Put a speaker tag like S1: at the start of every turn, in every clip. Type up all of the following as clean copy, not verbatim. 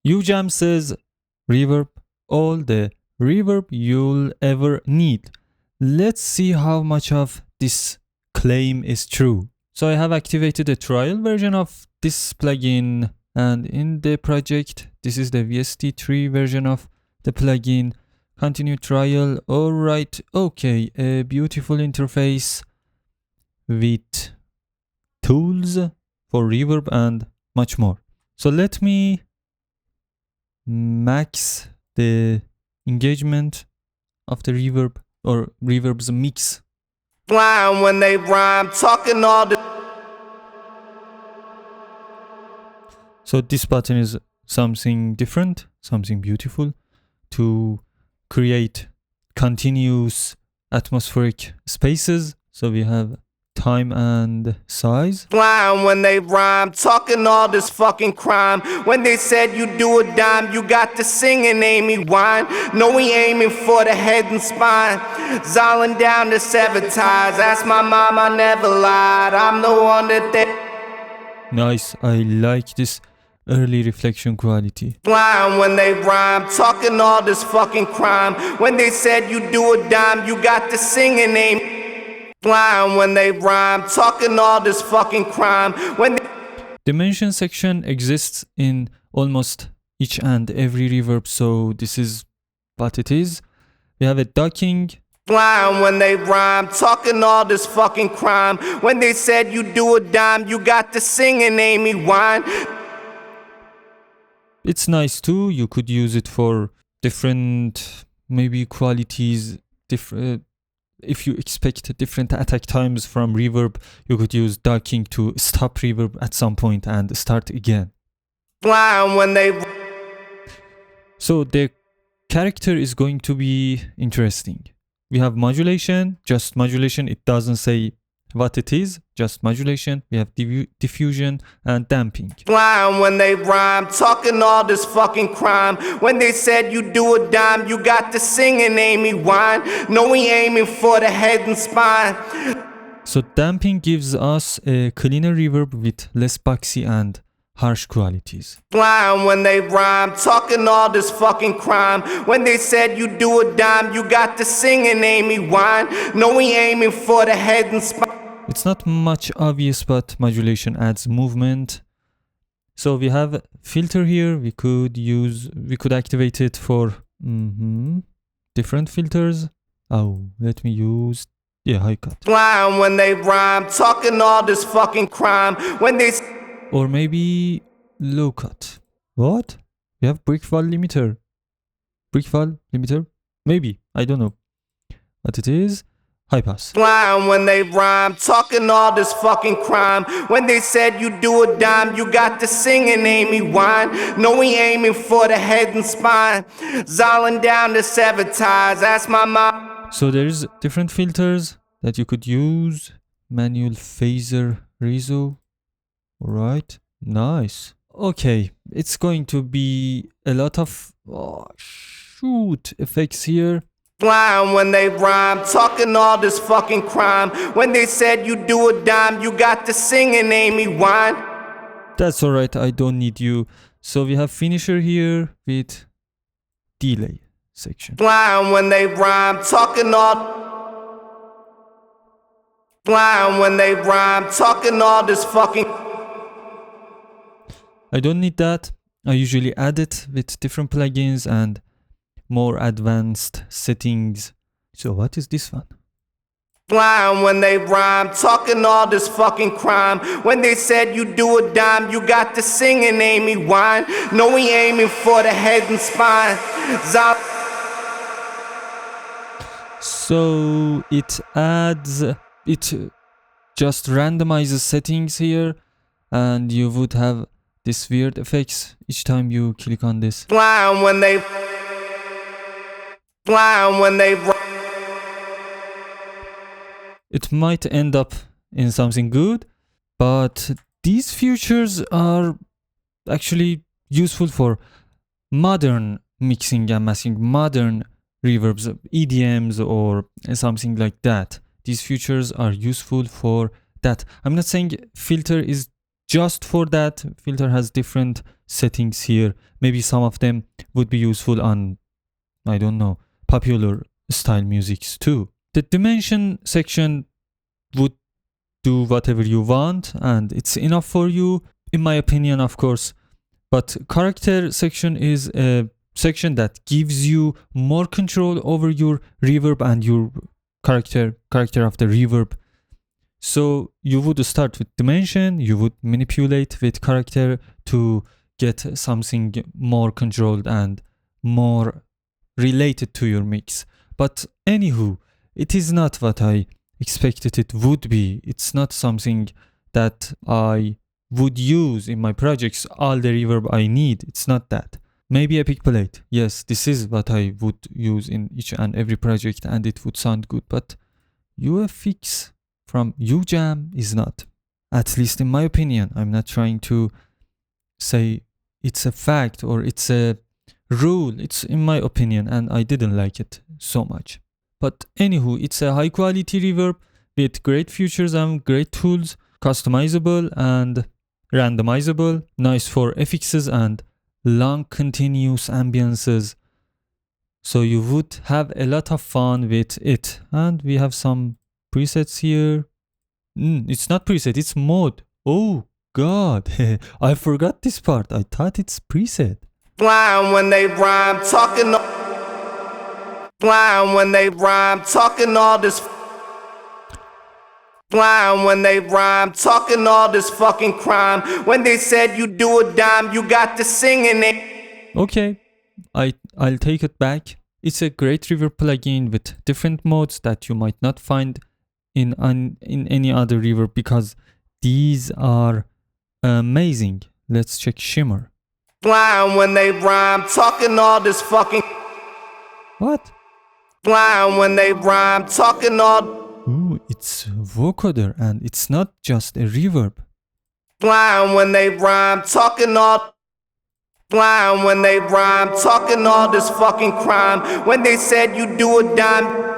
S1: UJAM says reverb, all the reverb you'll ever need. Let's see how much of this claim is true. So I have activated a trial version of this plugin, and in the project, this is the VST3 version of the plugin. Continue trial. All right. Okay. A beautiful interface with tools for reverb and much more. So let me max the engagement of the reverb, or reverb's mix.
S2: Blind when they rhyme, talking all the.
S1: So this button is something different, something beautiful to create continuous atmospheric spaces. So we have time and size.
S2: Blind when they rhyme, talking all this fucking crime. When they said you do a dime, you got to sing and Amy Wine. No, we aiming for the head and spine. Zolling down to sever ties. Ask my mom, I never lied. I'm the one that they.
S1: Nice, I like this early reflection quality.
S2: Blind when they rhyme, talking all this fucking crime. When they said you do a dime, you got to sing and Amy. Blind when they rhyme, talking all this fucking crime. When they.
S1: Dimension section exists in almost each and every reverb, so this is what it is. We have a ducking.
S2: Blind when they rhyme, talking all this fucking crime. When they said you do a dime, you got to sing and Amy Wine.
S1: It's nice too. You could use it for different maybe qualities, different. If you expect different attack times from reverb, you could use ducking to stop reverb at some point and start again.
S2: Blind when they.
S1: So the character is going to be interesting. We have modulation, just modulation. It doesn't say what it is, just modulation. We have diffusion and damping.
S2: Blind when they rhyme, talking all this fucking crime. When they said you do a dime, you got to sing and Amy Wine. No, we aiming for the head and spine.
S1: So damping gives us a cleaner reverb with less boxy and harsh qualities.
S2: Blind when they rhyme, talking all this fucking crime. When they said you do a dime, you got to sing and Amy Wine. No, we aiming for the head and spine.
S1: It's not much obvious, but modulation adds movement. So we have filter here. We could activate it for different filters. Oh, let me use high cut.
S2: Blind when they rhyme, talking all this fucking crime. When they.
S1: Or maybe low cut. What? We have brick wall limiter. Brick wall limiter? Maybe. I don't know what it is. High pass.
S2: Blind when they rhyme, talking all this fucking crime. When they said you do a dime, you got to sing and Amy Wine. No, we aiming for the head and spine. Zolling down to sever ties. Ask my mom.
S1: So there's different filters that you could use. Manual phaser reso. Alright, nice. Okay, it's going to be a lot of effects here.
S2: Blind when they rhyme, talking all this fucking crime. When they said you do a dime, you got to sing and Amy Wine.
S1: That's alright, I don't need you. So we have finisher here with delay section.
S2: Blind when they rhyme, talking all. Blind when they rhyme, talking all this fucking.
S1: I don't need that. I usually add it with different plugins and more advanced settings. So what is this one?
S2: Blind when they rhyme, talking all this fucking crime. When they said you do a dime, you got to sing and Amy Wine. No, we aiming for the head and spine.
S1: So it just randomizes settings here, and you would have this weird effects each time you click on this.
S2: Blind when they. Blind when they.
S1: It might end up in something good, but these features are actually useful for modern mixing and mastering, modern reverbs, EDMs or something like that. These features are useful for that. I'm not saying filter is just for that. Filter has different settings here. Maybe some of them would be useful on, I don't know, popular style musics too. The dimension section would do whatever you want and it's enough for you, in my opinion, of course. But character section is a section that gives you more control over your reverb and your character of the reverb. So you would start with dimension, you would manipulate with character to get something more controlled and more related to your mix. But anywho, it is not what I expected it would be. It's not something that I would use in my projects, all the reverb I need. It's not that. Maybe a pick plate. Yes, this is what I would use in each and every project and it would sound good. But UFX from UJAM is not. At least in my opinion. I'm not trying to say it's a fact or it's a rule. It's in my opinion and I didn't like it so much. But anywho, it's a high quality reverb with great features and great tools, customizable and randomizable, nice for FXs and long continuous ambiances. So you would have a lot of fun with it. And we have some presets here. It's not preset, it's mode. Oh god, I forgot this part. I thought it's preset.
S2: Blind when they rhyme, talking. Blind when they rhyme, talking all this. Blind when they rhyme, talking all this fucking crime. When they said you do a dime, you got to singing it.
S1: Okay, I'll take it back. It's a great reverb plugin with different modes that you might not find in any other reverb because these are amazing. Let's check shimmer.
S2: Blind when they rhyme, talking all this fucking.
S1: What?
S2: Blind when they rhyme, talking all.
S1: Ooh, it's vocoder and it's not just a reverb.
S2: Blind when they rhyme, talking all. Blind when they rhyme, talking all this fucking crime. When they said you do a dime.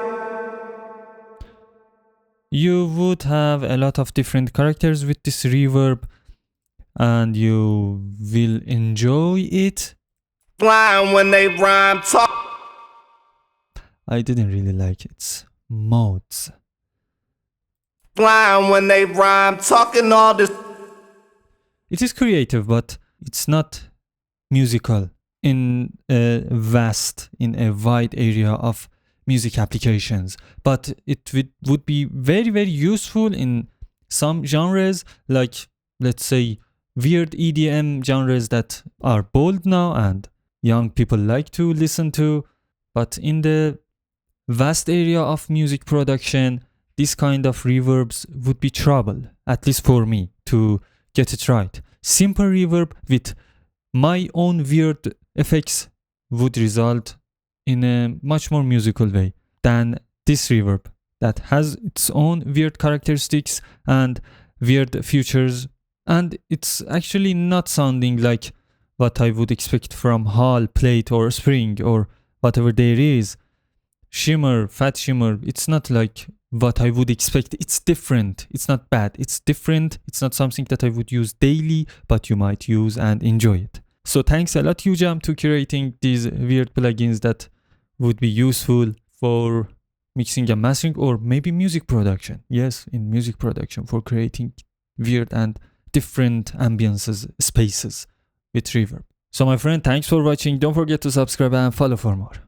S1: You would have a lot of different characters with this reverb and you will enjoy it.
S2: Blind when they rhyme, talk.
S1: I didn't really like its modes.
S2: Blind when they rhyme, talking all this.
S1: It is creative, but it's not musical in a wide area of music applications. But it would be very, very useful in some genres, like let's say weird EDM genres that are bold now and young people like to listen to. But in the vast area of music production, this kind of reverbs would be trouble, at least for me, to get it right. Simple reverb with my own weird effects would result in a much more musical way than this reverb that has its own weird characteristics and weird features, and it's actually not sounding like what I would expect from Hall, Plate or Spring or whatever there is. Shimmer, fat shimmer, it's not like what I would expect. It's different. It's not bad. It's different. It's not something that I would use daily, but you might use and enjoy it. So thanks a lot UJAM to curating these weird plugins that would be useful for mixing and mastering or maybe music production. Yes, in music production for creating weird and different ambiances, spaces with reverb. So my friend, thanks for watching. Don't forget to subscribe and follow for more.